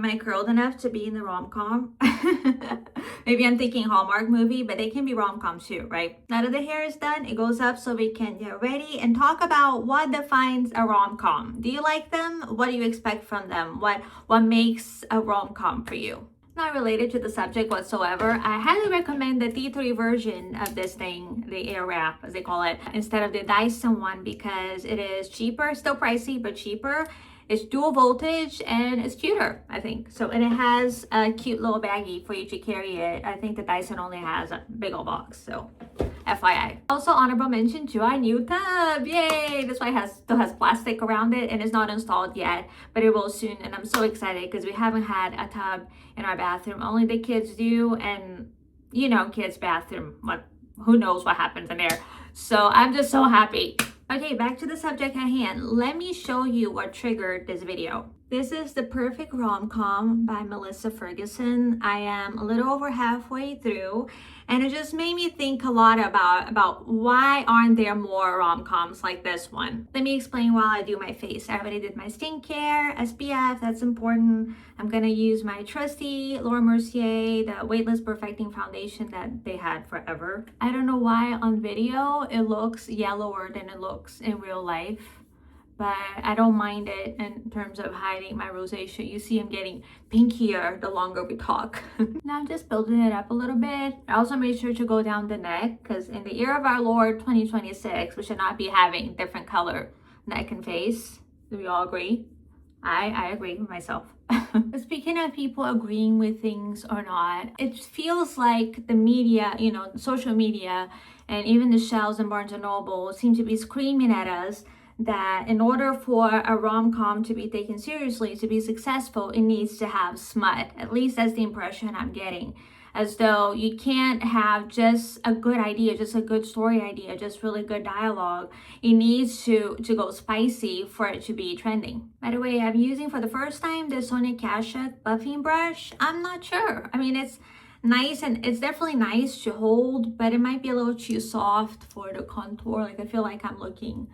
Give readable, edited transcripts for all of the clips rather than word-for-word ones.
Am I curled enough to be in the rom-com? Maybe I'm thinking Hallmark movie, but they can be rom-coms too, right? Now that the hair is done, it goes up so we can get ready and talk about what defines a rom-com. Do you like them? What do you expect from them? What makes a rom-com for you? Not related to the subject whatsoever. I highly recommend the T3 version of this thing, the Airwrap as they call it, instead of the Dyson one because it is cheaper, still pricey, but cheaper. It's dual voltage and it's cuter, I think. So, and it has a cute little baggie for you to carry it. I think the Dyson only has a big old box, so FYI. Also, honorable mention to our new tub. Yay! This one still has plastic around it and it's not installed yet, but it will soon. And I'm so excited because we haven't had a tub in our bathroom. Only the kids do, and you know, kids' bathroom, who knows what happens in there. So I'm just so happy. Okay, back to the subject at hand. Let me show you what triggered this video. This is The Perfect Rom-Com by Melissa Ferguson. I am a little over halfway through, and it just made me think a lot about why aren't there more rom-coms like this one. Let me explain while I do my face. I already did my skincare, SPF, that's important. I'm gonna use my trusty Laura Mercier, the Weightless Perfecting Foundation that they had forever. I don't know why on video it looks yellower than it looks in real life, but I don't mind it in terms of hiding my rosacea. You see I'm getting pinkier the longer we talk. Now I'm just building it up a little bit. I also made sure to go down the neck because in the year of our Lord 2026, we should not be having different color neck and face. Do we all agree? I agree with myself. Speaking of people agreeing with things or not, it feels like the media, you know, social media, and even the shelves in Barnes & Noble seem to be screaming at us that in order for a rom-com to be taken seriously, to be successful, it needs to have smut. At least that's the impression I'm getting. As though you can't have just a good idea, just a good story idea, just really good dialogue. It needs to go spicy for it to be trending. By the way, I'm using for the first time the Sonia Kashuk buffing brush. I'm not sure. I mean, it's nice and it's definitely nice to hold, but it might be a little too soft for the contour. Like I feel like I'm looking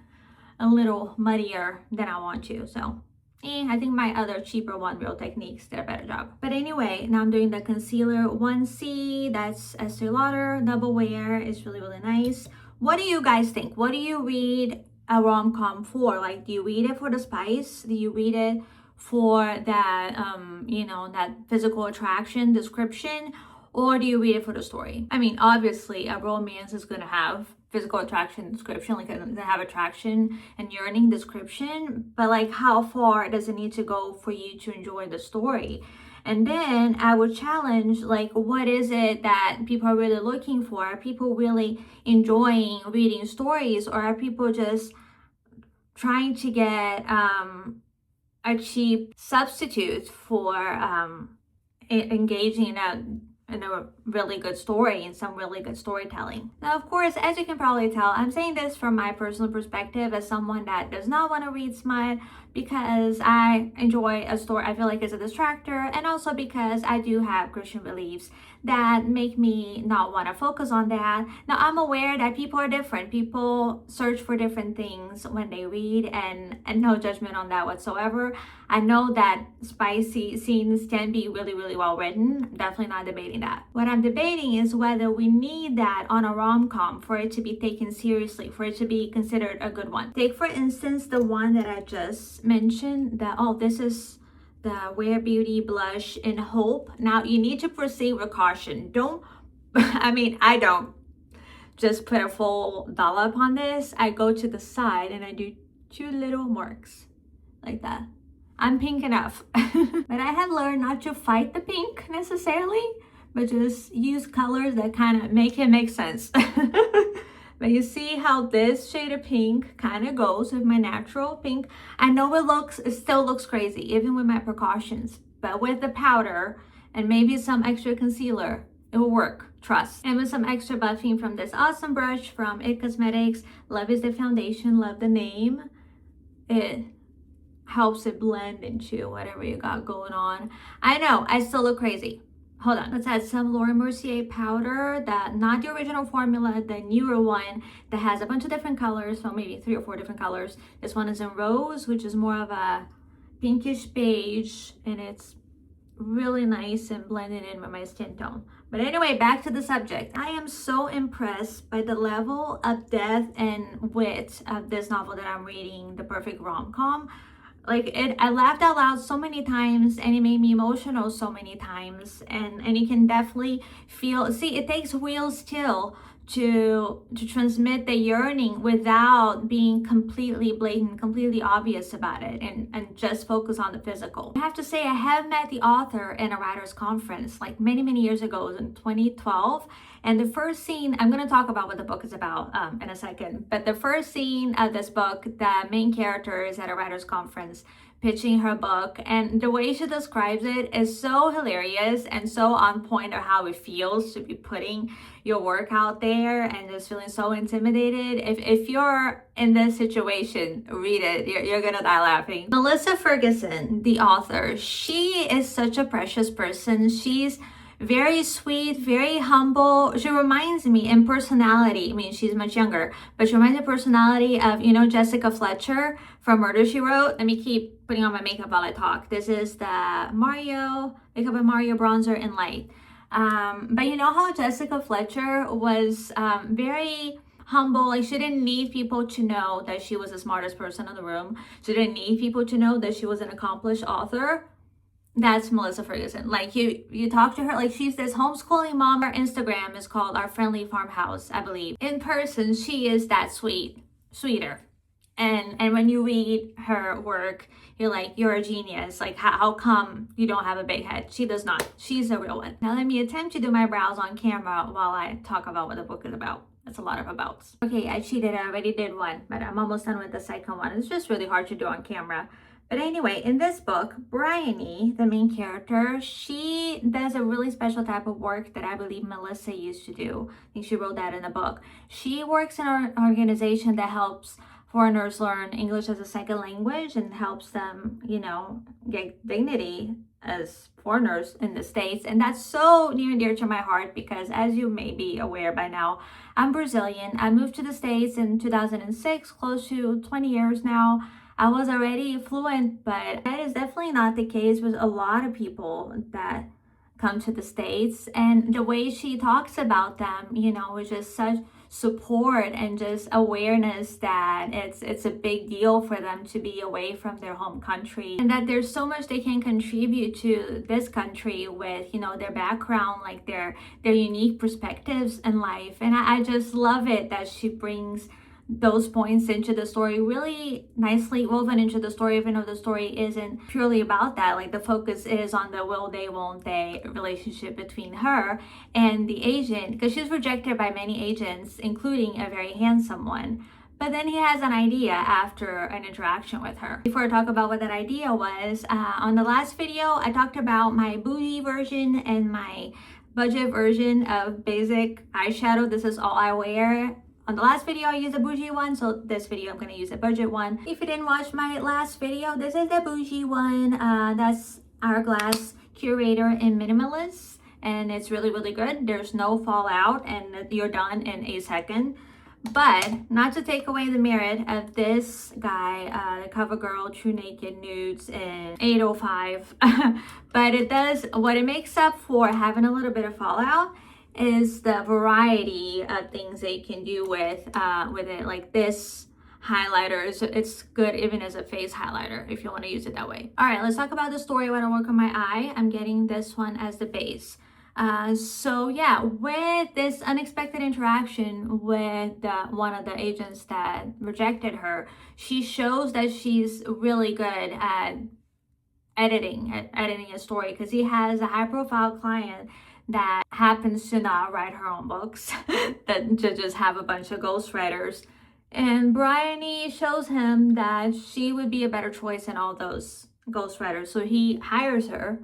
a little muddier than I want to. So I think my other cheaper one, Real Techniques, did a better job. But anyway, now I'm doing the concealer 1C. That's Estee Lauder Double Wear. It's really, really nice. What do you guys think? What do you read a rom-com for? Like, do you read it for the spice? Do you read it for that, you know, that physical attraction description? Or do you read it for the story? I mean, obviously, a romance is going to have physical attraction description, like it have attraction and yearning description, but like how far does it need to go for you to enjoy the story? And then I would challenge, like, what is it that people are really looking for? Are people really enjoying reading stories, or are people just trying to get a cheap substitute for engaging in a really good story and some really good storytelling. Now, of course, as you can probably tell, I'm saying this from my personal perspective as someone that does not want to read smut, because I enjoy a story. I feel like it's a distractor, and also because I do have Christian beliefs that make me not want to focus on that. Now, I'm aware that people are different. People search for different things when they read, and no judgment on that whatsoever. I know that spicy scenes can be really, really well written. Definitely not debating that. What I'm debating is whether we need that on a rom-com for it to be taken seriously, for it to be considered a good one. Take, for instance, the one that I just mentioned, that, oh, this is the Wear Beauty blush in Hope. Now, you need to proceed with caution. Don't, I mean, I don't just put a full dollop on this. I go to the side and I do 2 little marks like that. I'm pink enough. But I have learned not to fight the pink necessarily, but just use colors that kind of make it make sense. But you see how this shade of pink kind of goes with my natural pink. I know it still looks crazy, even with my precautions, but with the powder and maybe some extra concealer, it will work, trust. And with some extra buffing from this awesome brush from IT Cosmetics, love is the foundation, love the name. It helps it blend into whatever you got going on. I know, I still look crazy. Hold on, let's add some Laura Mercier powder, not the original formula, the newer one that has a bunch of different colors, so maybe 3 or 4 different colors. This one is in Rose, which is more of a pinkish beige, and it's really nice and blended in with my skin tone. But anyway, back to the subject. I am so impressed by the level of depth and wit of this novel that I'm reading, The Perfect Rom-Com. Like I laughed out loud so many times, and it made me emotional so many times, and you can definitely feel, see, it takes real skill to transmit the yearning without being completely blatant, completely obvious about it, and just focus on the physical. I have to say, I have met the author in a writer's conference like many years ago in 2012. And the first scene, I'm going to talk about what the book is about in a second, but the first scene of this book, the main character is at a writer's conference pitching her book, and the way she describes it is so hilarious and so on point of how it feels to be putting your work out there and just feeling so intimidated. If you're in this situation, read it. You're gonna die laughing. Melissa Ferguson, the author, she is such a precious person. She's very sweet, very humble. She reminds me in personality, I mean, she's much younger, but she reminds me of personality of, you know, Jessica Fletcher from Murder, She Wrote. Let me keep putting on my makeup while I talk. This is the Makeup and Mario bronzer in light. But you know how Jessica Fletcher was very humble. Like, she didn't need people to know that she was the smartest person in the room. She didn't need people to know that she was an accomplished author. That's Melissa Ferguson. Like, you talk to her, like, she's this homeschooling mom. Her Instagram is called Our Friendly Farmhouse, I believe. In person, she is that sweeter. And when you read her work, you're like, you're a genius. Like, how come you don't have a big head? She does not. She's a real one. Now let me attempt to do my brows on camera while I talk about what the book is about. That's a lot of abouts. Okay, I cheated. I already did one, but I'm almost done with the second one. It's just really hard to do on camera. But anyway, in this book, Bryony, the main character, she does a really special type of work that I believe Melissa used to do. I think she wrote that in the book. She works in an organization that helps foreigners learn English as a second language and helps them, you know, get dignity as foreigners in the States. And that's so near and dear to my heart because, as you may be aware by now, I'm Brazilian. I moved to the States in 2006, close to 20 years now. I was already fluent, but that is definitely not the case with a lot of people that come to the States. And the way she talks about them, you know, is just such support and just awareness that it's a big deal for them to be away from their home country, and that there's so much they can contribute to this country with, you know, their background, like their unique perspectives in life. And I just love it that she brings those points into the story, really nicely woven into the story, even though the story isn't purely about that. Like, the focus is on the will they, won't they relationship between her and the agent, because she's rejected by many agents, including a very handsome one. But then he has an idea after an interaction with her. Before I talk about what that idea was, on the last video, I talked about my bougie version and my budget version of basic eyeshadow. This is all I wear. On the last video, I used a bougie one, so this video, I'm going to use a budget one. If you didn't watch my last video, this is the bougie one. That's Hourglass Curator in Minimalist, and it's really good. There's no fallout, and you're done in a second. But not to take away the merit of this guy, the cover girl, True Naked Nudes in 805. But it does, what it makes up for having a little bit of fallout is the variety of things they can do with it. Like this highlighter, it's good even as a face highlighter if you want to use it that way. All right, let's talk about the story when I work on my eye. I'm getting this one as the base. So yeah, with this unexpected interaction with one of the agents that rejected her, she shows that she's really good at editing a story, because he has a high-profile client that happens to not write her own books, that to just have a bunch of ghostwriters. And Bryony shows him that she would be a better choice than all those ghostwriters. So he hires her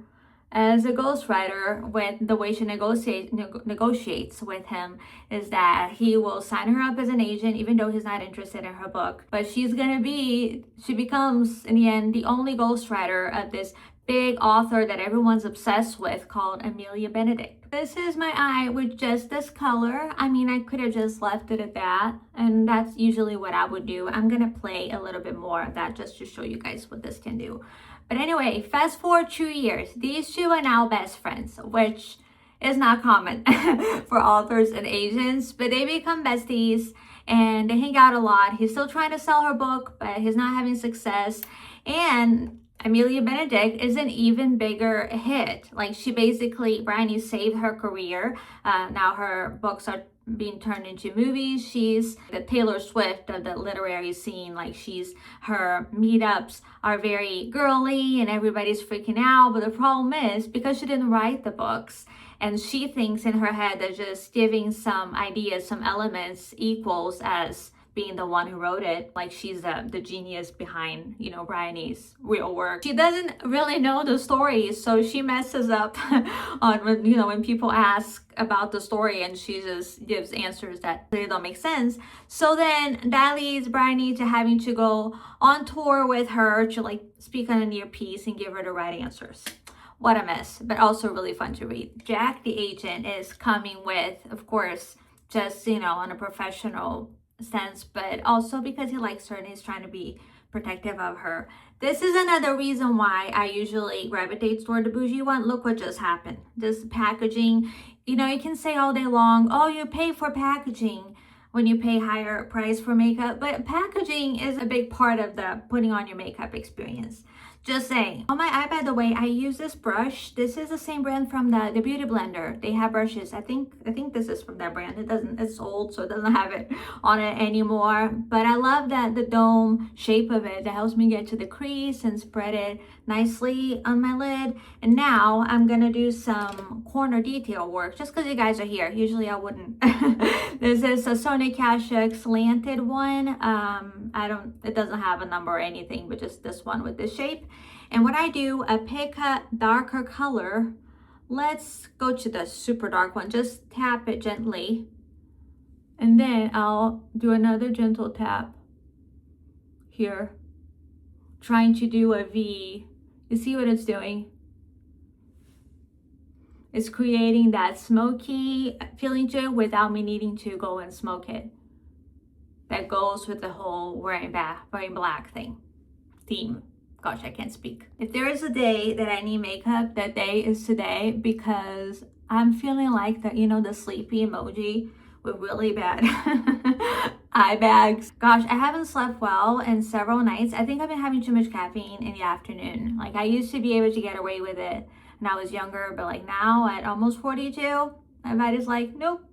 as a ghostwriter. With the way she negotiates with him is that he will sign her up as an agent, even though he's not interested in her book. But she becomes, in the end, the only ghostwriter of this big author that everyone's obsessed with, called Amelia Benedict. This is my eye with just this color. I mean, I could have just left it at that, and that's usually what I would do. I'm gonna play a little bit more of that just to show you guys what this can do. But anyway, fast forward 2 years. These two are now best friends, which is not common for authors and agents, but they become besties and they hang out a lot. He's still trying to sell her book, but he's not having success. And Amelia Benedict is an even bigger hit. Like, she basically, Bryony saved her career. Now her books are being turned into movies. She's the Taylor Swift of the literary scene. Like, her meetups are very girly and everybody's freaking out. But the problem is, because she didn't write the books, and she thinks in her head that just giving some ideas, some elements equals as being the one who wrote it. Like, she's the genius behind, Bryony's real work. She doesn't really know the story, so she messes up on when people ask about the story, and she just gives answers that really don't make sense. So then that leads Bryony to having to go on tour with her to like speak on a near piece and give her the right answers. What a mess, but also really fun to read. Jack the agent is coming with, of course, just, on a professional sense, but also because he likes her and he's trying to be protective of her. This is another reason why I usually gravitate toward the bougie one. Look what just happened. This packaging, you can say all day long, oh, you pay for packaging when you pay higher price for makeup, but packaging is a big part of the putting on your makeup experience. Just saying. On my eye, by the way, I use this brush. This is the same brand from the Beauty Blender. They have brushes. I think this is from that brand. It's old, so it doesn't have it on it anymore. But I love the dome shape of it. That helps me get to the crease and spread it nicely on my lid. And now I'm gonna do some corner detail work just because you guys are here. Usually I wouldn't. This is a Sonia Kashuk slanted one. It doesn't have a number or anything, but just this one with this shape. And what I do, I pick a darker color. Let's go to the super dark one. Just tap it gently. And then I'll do another gentle tap here, trying to do a V. You see what it's doing? It's creating that smoky feeling to it without me needing to go and smoke it. That goes with the whole wearing black theme. Gosh, I can't speak. If there is a day that I need makeup, that day is today, because I'm feeling like the sleepy emoji with really bad eye bags. Gosh, I haven't slept well in several nights. I think I've been having too much caffeine in the afternoon. Like, I used to be able to get away with it when I was younger, but like now at almost 42, my body's like, nope.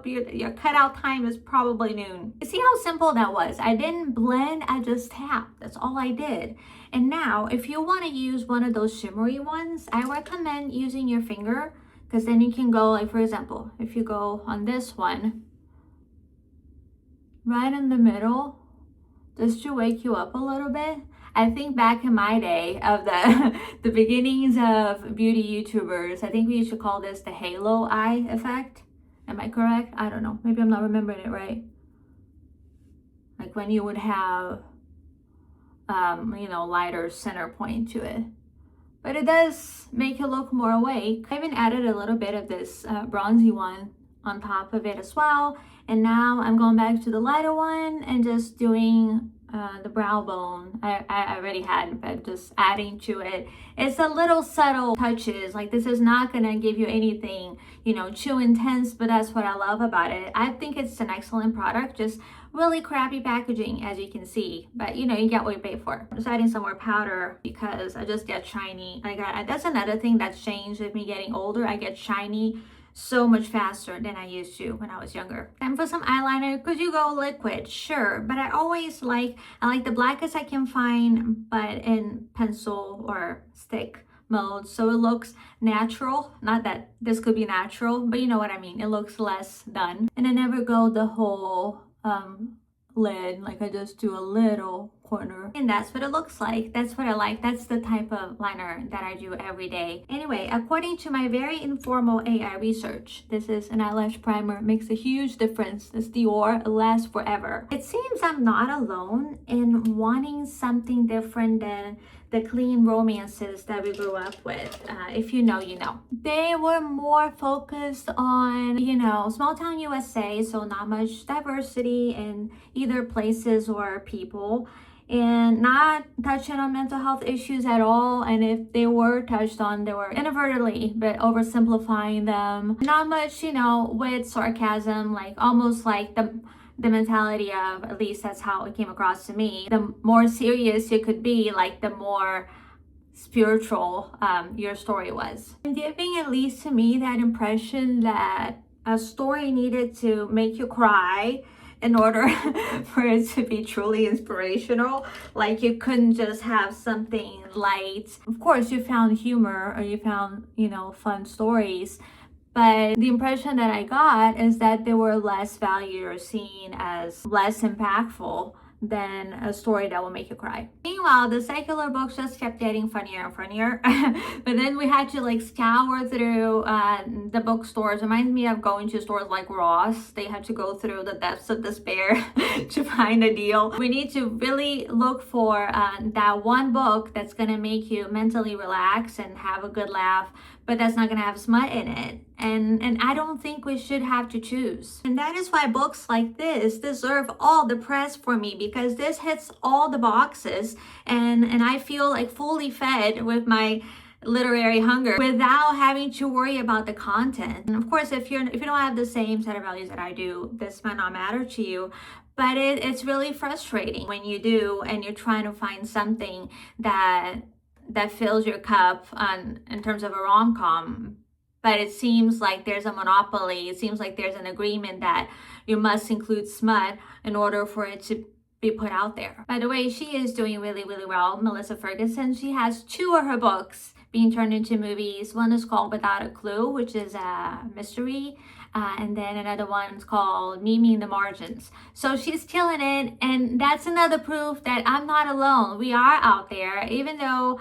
Your cutout time is probably noon. You see how simple that was? I didn't blend, I just tapped. That's all I did. And now, if you want to use one of those shimmery ones, I recommend using your finger, because then you can go, like, for example, if you go on this one, right in the middle, just to wake you up a little bit. I think back in my day of the beginnings of beauty YouTubers, I think we used to call this the halo eye effect. Am I correct? I don't know. Maybe I'm not remembering it right. Like when you would have, lighter center point to it. But it does make it look more awake. I even added a little bit of this bronzy one on top of it as well. And now I'm going back to the lighter one and just doing the brow bone. I already had, but just adding to it. It's a little subtle touches. Like, this is not gonna give you anything, too intense, but that's what I love about it. I think it's an excellent product, just really crappy packaging, as you can see, but you get what you pay for. I'm just adding some more powder because I just get shiny. That's another thing that's changed with me getting older. I get shiny so much faster than I used to when I was younger. Time for some eyeliner. Could you go liquid? Sure, but I like the blackest I can find, but in pencil or stick mode, so it looks natural. Not that this could be natural, but you know what I mean. It looks less done. And I never go the whole lid. Like, I just do a little corner, and that's what it looks like. That's what I like. That's the type of liner that I do every day. Anyway, according to my very informal AI research, this is an eyelash primer. It makes a huge difference. It's Dior. It lasts forever. It seems I'm not alone in wanting something different than the clean romances that we grew up with. If you know, you know. They were more focused on, you know, small town USA, so not much diversity in either places or people, and not touching on mental health issues at all. And if they were touched on, they were inadvertently, but oversimplifying them. Not much, you know, with sarcasm, like almost like the mentality of, at least that's how it came across to me, the more serious you could be, like the more spiritual your story was. And giving, at least to me, that impression that a story needed to make you cry in order for it to be truly inspirational. Like you couldn't just have something light. Of course, you found humor, or you found, you know, fun stories, but the impression that I got is that they were less valued or seen as less impactful than a story that will make you cry. Meanwhile, the secular books just kept getting funnier and funnier. But then we had to like scour through the bookstores. It reminds me of going to stores like Ross. They had to go through the depths of despair to find a deal. We need to really look for that one book that's gonna make you mentally relax and have a good laugh, but that's not gonna have smut in it. And I don't think we should have to choose. And that is why books like this deserve all the press for me, because this hits all the boxes, and I feel like fully fed with my literary hunger without having to worry about the content. And of course, if you don't have the same set of values that I do, this might not matter to you. But it's really frustrating when you do, and you're trying to find something that fills your cup in terms of a rom-com, but it seems like there's a monopoly. It seems like there's an agreement that you must include smut in order for it to be put out there. By the way, she is doing really, really well, Melissa Ferguson. She has 2 of her books being turned into movies. One is called Without a Clue, which is a mystery, and then another one's called Mimi in the Margins. So she's killing it, and that's another proof that I'm not alone. We are out there, even though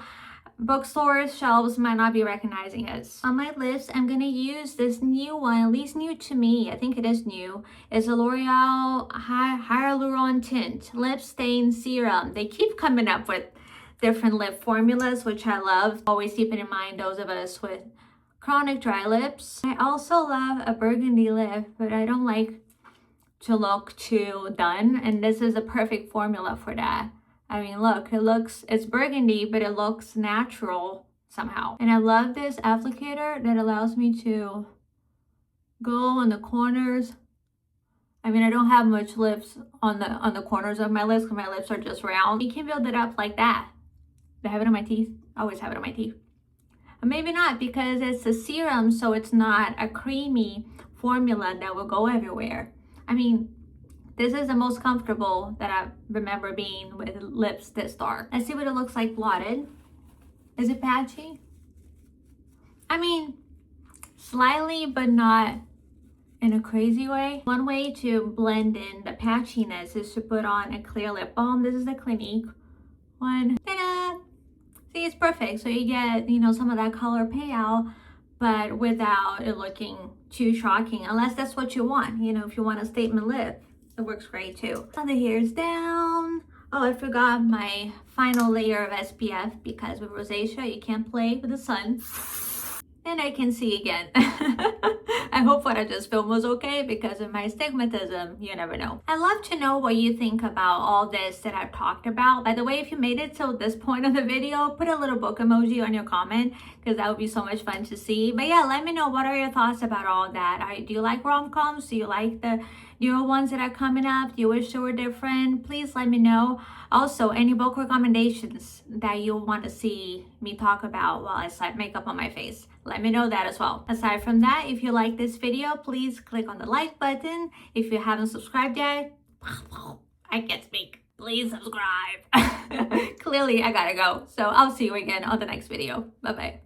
bookstores shelves might not be recognizing us. On my lips, I'm gonna use this new one, at least new to me, I think it is new. It's a L'Oreal Hyaluron Tint Lip Stain Serum. They keep coming up with different lip formulas, which I love. Always keeping in mind those of us with chronic dry lips. I also love a burgundy lip, but I don't like to look too done, and this is a perfect formula for that. I mean, look, it's burgundy, but it looks natural somehow. And I love this applicator that allows me to go on the corners. I mean, I don't have much lips on the corners of my lips because my lips are just round. You can build it up like that. Do I have it on my teeth? I always have it on my teeth. But maybe not, because it's a serum, so it's not a creamy formula that will go everywhere. I mean, this is the most comfortable that I remember being with lips this dark. Let's see what it looks like blotted. Is it patchy? I mean, slightly, but not in a crazy way. One way to blend in the patchiness is to put on a clear lip balm. This is the Clinique one. Ta-da! See, it's perfect. So you get, you know, some of that color payout, but without it looking too shocking, unless that's what you want. You know, if you want a statement lip, it works great too. Now the hair's down. Oh, I forgot my final layer of SPF, because with rosacea, you can't play with the sun. And I can see again. I hope what I just filmed was okay, because of my astigmatism, you never know. I'd love to know what you think about all this that I've talked about. By the way, if you made it till this point of the video, put a little book emoji on your comment, because that would be so much fun to see. But yeah, let me know, what are your thoughts about all that? Do you like rom-coms? Do you like the newer ones that are coming up? Do you wish they were different? Please let me know. Also, any book recommendations that you want to see me talk about while I slap makeup on my face, let me know that as well. Aside from that, if you like this video, please click on the like button. If you haven't subscribed yet, I can't speak. Please subscribe. Clearly, I gotta go. So I'll see you again on the next video. Bye-bye.